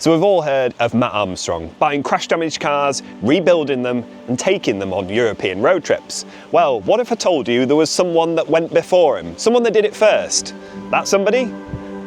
So we've all heard of Matt Armstrong buying crash-damaged cars, rebuilding them and taking them on European road trips. Well, what if I told you there was someone that went before him, someone that did it first? That somebody?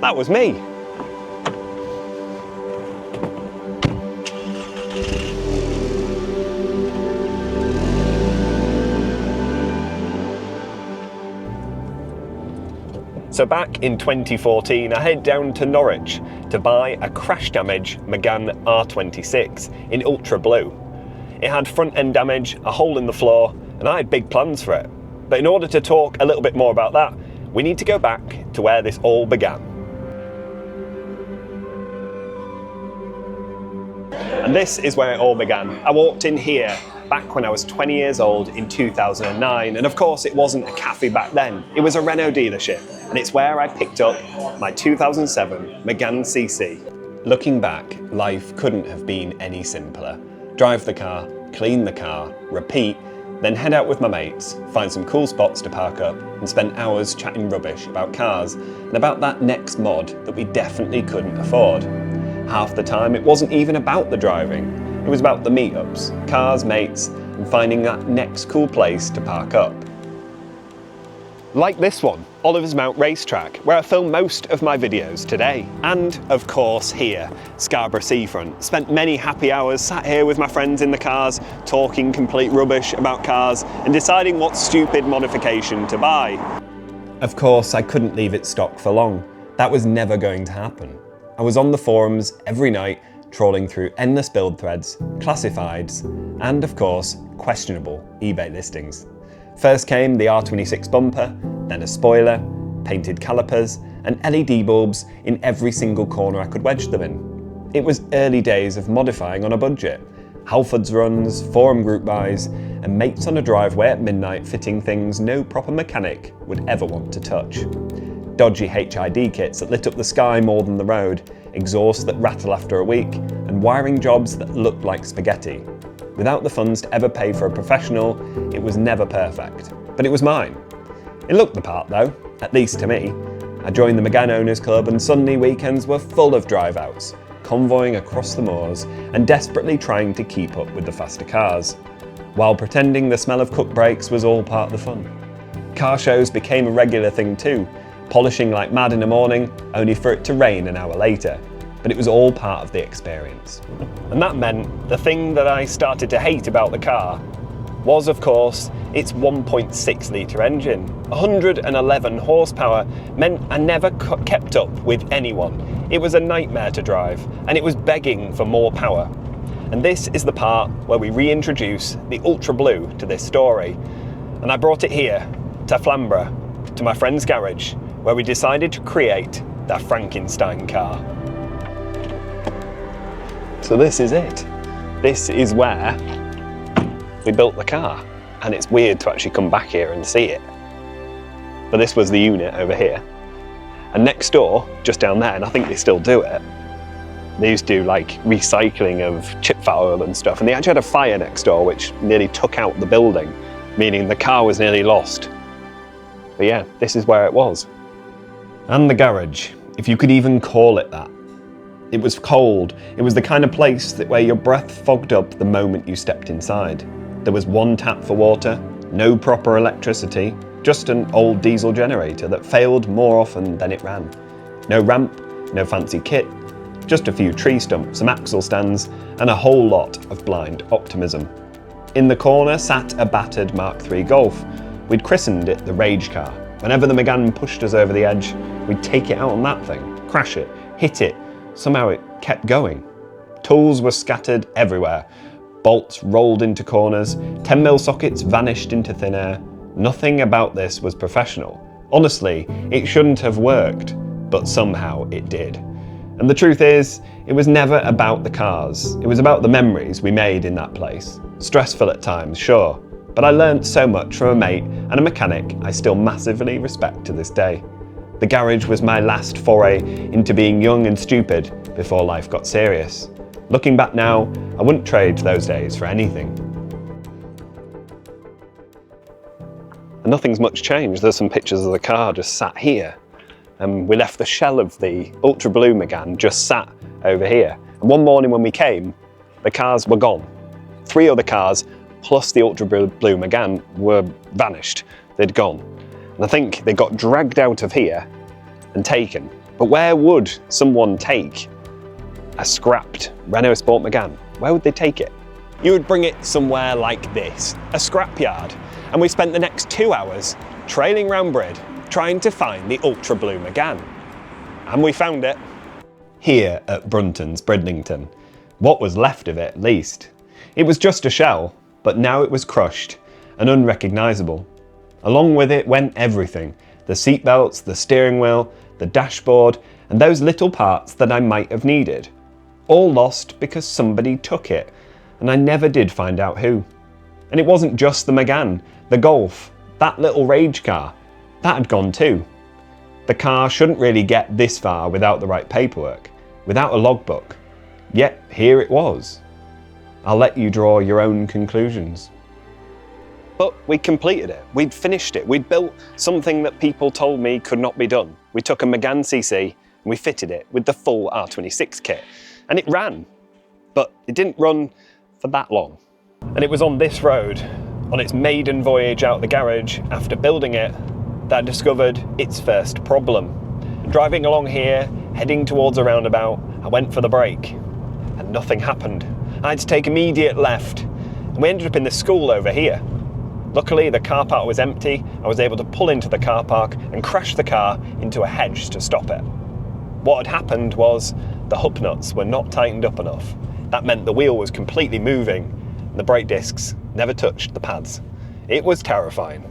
That was me. So back in 2014, I headed down to Norwich to buy a crash-damaged Megane R26 in ultra blue. It had front-end damage, a hole in the floor, and I had big plans for it. But in order to talk a little bit more about that, we need to go back to where this all began. And this is where it all began. I walked in here back when I was 20 years old in 2009, and of course it wasn't a cafe back then, it was a Renault dealership, and it's where I picked up my 2007 Megane CC. Looking back, life couldn't have been any simpler. Drive the car, clean the car, repeat, then head out with my mates, find some cool spots to park up, and spend hours chatting rubbish about cars and about that next mod that we definitely couldn't afford. Half the time it wasn't even about the driving. It was about the meetups, cars, mates, and finding that next cool place to park up. Like this one, Oliver's Mount Racetrack, where I film most of my videos today. And, of course, here, Scarborough Seafront. Spent many happy hours sat here with my friends in the cars, talking complete rubbish about cars, and deciding what stupid modification to buy. Of course, I couldn't leave it stock for long. That was never going to happen. I was on the forums every night, trawling through endless build threads, classifieds, and of course, questionable eBay listings. First came the R26 bumper, then a spoiler, painted calipers, and LED bulbs in every single corner I could wedge them in. It was early days of modifying on a budget. Halfords runs, forum group buys, and mates on a driveway at midnight fitting things no proper mechanic would ever want to touch. Dodgy HID kits that lit up the sky more than the road, exhaust that rattle after a week, and wiring jobs that looked like spaghetti. Without the funds to ever pay for a professional, it was never perfect. But it was mine. It looked the part though, at least to me. I joined the Megane Owners Club and Sunday weekends were full of drive-outs, convoying across the moors and desperately trying to keep up with the faster cars, while pretending the smell of cook brakes was all part of the fun. Car shows became a regular thing too, polishing like mad in the morning, only for it to rain an hour later. But it was all part of the experience. And that meant the thing that I started to hate about the car was, of course, its 1.6 litre engine. 111 horsepower meant I never kept up with anyone. It was a nightmare to drive, and it was begging for more power. And this is the part where we reintroduce the Ultra Blue to this story. And I brought it here, to Flamborough, to my friend's garage, where we decided to create that Frankenstein car. So this is it. This is where we built the car. And it's weird to actually come back here and see it. But this was the unit over here. And next door, just down there, and I think they still do it, they used to do like recycling of chip fat oil and stuff. And they actually had a fire next door which nearly took out the building, meaning the car was nearly lost. But yeah, this is where it was. And the garage, if you could even call it that. It was cold. It was the kind of place where your breath fogged up the moment you stepped inside. There was one tap for water, no proper electricity, just an old diesel generator that failed more often than it ran. No ramp, no fancy kit, just a few tree stumps, some axle stands, and a whole lot of blind optimism. In the corner sat a battered Mark III Golf. We'd christened it the Rage Car. Whenever the Megane pushed us over the edge, we'd take it out on that thing, crash it, hit it. Somehow it kept going. Tools were scattered everywhere. Bolts rolled into corners, 10mm sockets vanished into thin air. Nothing about this was professional. Honestly, it shouldn't have worked, but somehow it did. And the truth is, it was never about the cars. It was about the memories we made in that place. Stressful at times, sure, but I learned so much from a mate and a mechanic I still massively respect to this day. The garage was my last foray into being young and stupid before life got serious. Looking back now, I wouldn't trade those days for anything. And nothing's much changed. There's some pictures of the car just sat here. We left the shell of the Ultra Blue Megane just sat over here. And one morning when we came, the cars were gone. 3 other cars, plus the ultra blue Megane, were vanished. They'd gone. And I think they got dragged out of here and taken. But where would someone take a scrapped Renault Sport Megane? Where would they take it? You would bring it somewhere like this, a scrapyard. And we spent the next 2 hours trailing round Brid, trying to find the ultra blue Megane. And we found it. Here at Brunton's Bridlington. What was left of it, at least. It was just a shell, but now it was crushed and unrecognisable. Along with it went everything. The seatbelts, the steering wheel, the dashboard, and those little parts that I might have needed. All lost because somebody took it, and I never did find out who. And it wasn't just the Megane, the Golf, that little rage car, that had gone too. The car shouldn't really get this far without the right paperwork, without a logbook. Yet here it was. I'll let you draw your own conclusions. But we completed it, we'd finished it, we'd built something that people told me could not be done. We took a Megane CC and we fitted it with the full R26 kit. And it ran, but it didn't run for that long. And it was on this road, on its maiden voyage out the garage after building it, that I discovered its first problem. Driving along here, heading towards a roundabout, I went for the brake and nothing happened. I had to take immediate left and we ended up in the school over here. Luckily, the car park was empty. I was able to pull into the car park and crash the car into a hedge to stop it. What had happened was the hub nuts were not tightened up enough. That meant the wheel was completely moving and the brake discs never touched the pads. It was terrifying.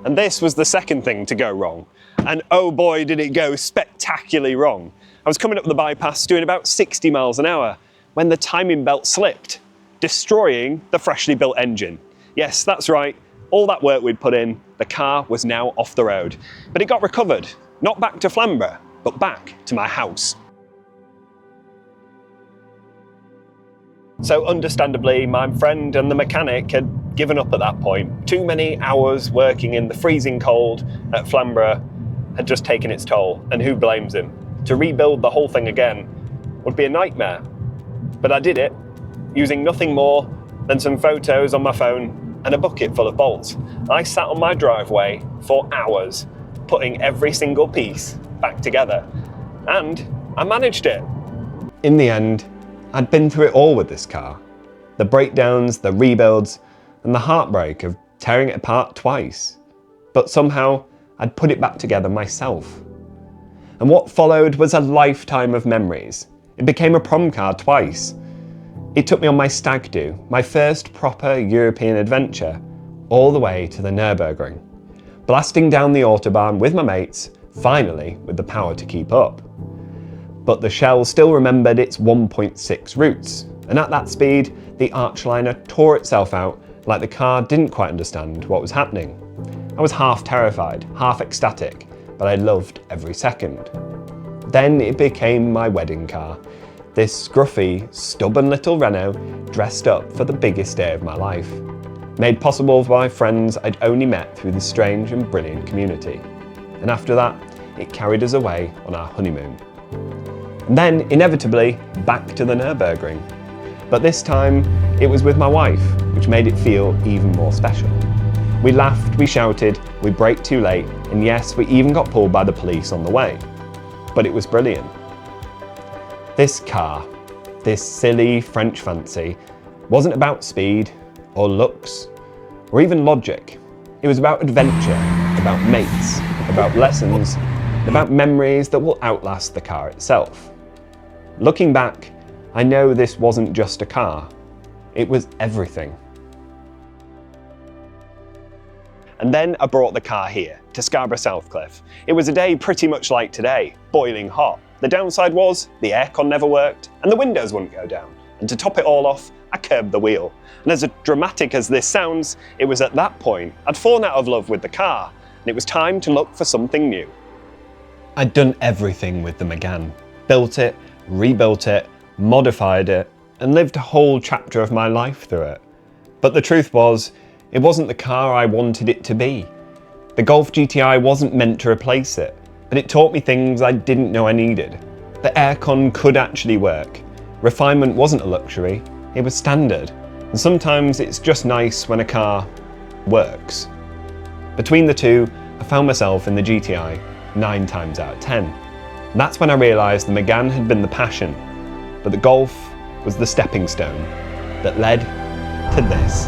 And this was the second thing to go wrong. And oh boy, did it go spectacularly wrong. I was coming up the bypass doing about 60 miles an hour when the timing belt slipped, destroying the freshly built engine. Yes, that's right, all that work we'd put in, the car was now off the road. But it got recovered, not back to Flamborough, but back to my house. So understandably, my friend and the mechanic had given up at that point. Too many hours working in the freezing cold at Flamborough had just taken its toll, and who blames him? To rebuild the whole thing again would be a nightmare. But I did it, using nothing more than some photos on my phone and a bucket full of bolts. I sat on my driveway for hours, putting every single piece back together. And I managed it. In the end, I'd been through it all with this car. The breakdowns, the rebuilds, and the heartbreak of tearing it apart twice. But somehow, I'd put it back together myself. And what followed was a lifetime of memories. It became a prom card twice. It took me on my stag do, my first proper European adventure, all the way to the Nürburgring. Blasting down the Autobahn with my mates, finally with the power to keep up. But the shell still remembered its 1.6 roots, and at that speed, the archliner tore itself out like the car didn't quite understand what was happening. I was half terrified, half ecstatic, but I loved every second. Then it became my wedding car. This scruffy, stubborn little Renault dressed up for the biggest day of my life. Made possible by friends I'd only met through this strange and brilliant community. And after that, it carried us away on our honeymoon. And then, inevitably, back to the Nürburgring. But this time, it was with my wife, which made it feel even more special. We laughed, we shouted, we braked too late, and yes, we even got pulled by the police on the way. But it was brilliant. This car, this silly French fancy, wasn't about speed, or looks, or even logic. It was about adventure, about mates, about lessons, about memories that will outlast the car itself. Looking back, I know this wasn't just a car, it was everything. And then I brought the car here, to Scarborough Southcliffe. It was a day pretty much like today, boiling hot. The downside was, the aircon never worked, and the windows wouldn't go down. And to top it all off, I curbed the wheel. And as dramatic as this sounds, it was at that point I'd fallen out of love with the car, and it was time to look for something new. I'd done everything with the Megane. Built it, rebuilt it, modified it, and lived a whole chapter of my life through it. But the truth was, it wasn't the car I wanted it to be. The Golf GTI wasn't meant to replace it. But it taught me things I didn't know I needed. The aircon could actually work. Refinement wasn't a luxury, it was standard. And sometimes it's just nice when a car works. Between the two, I found myself in the GTI 9 times out of 10. That's when I realised the Megane had been the passion, but the Golf was the stepping stone that led to this.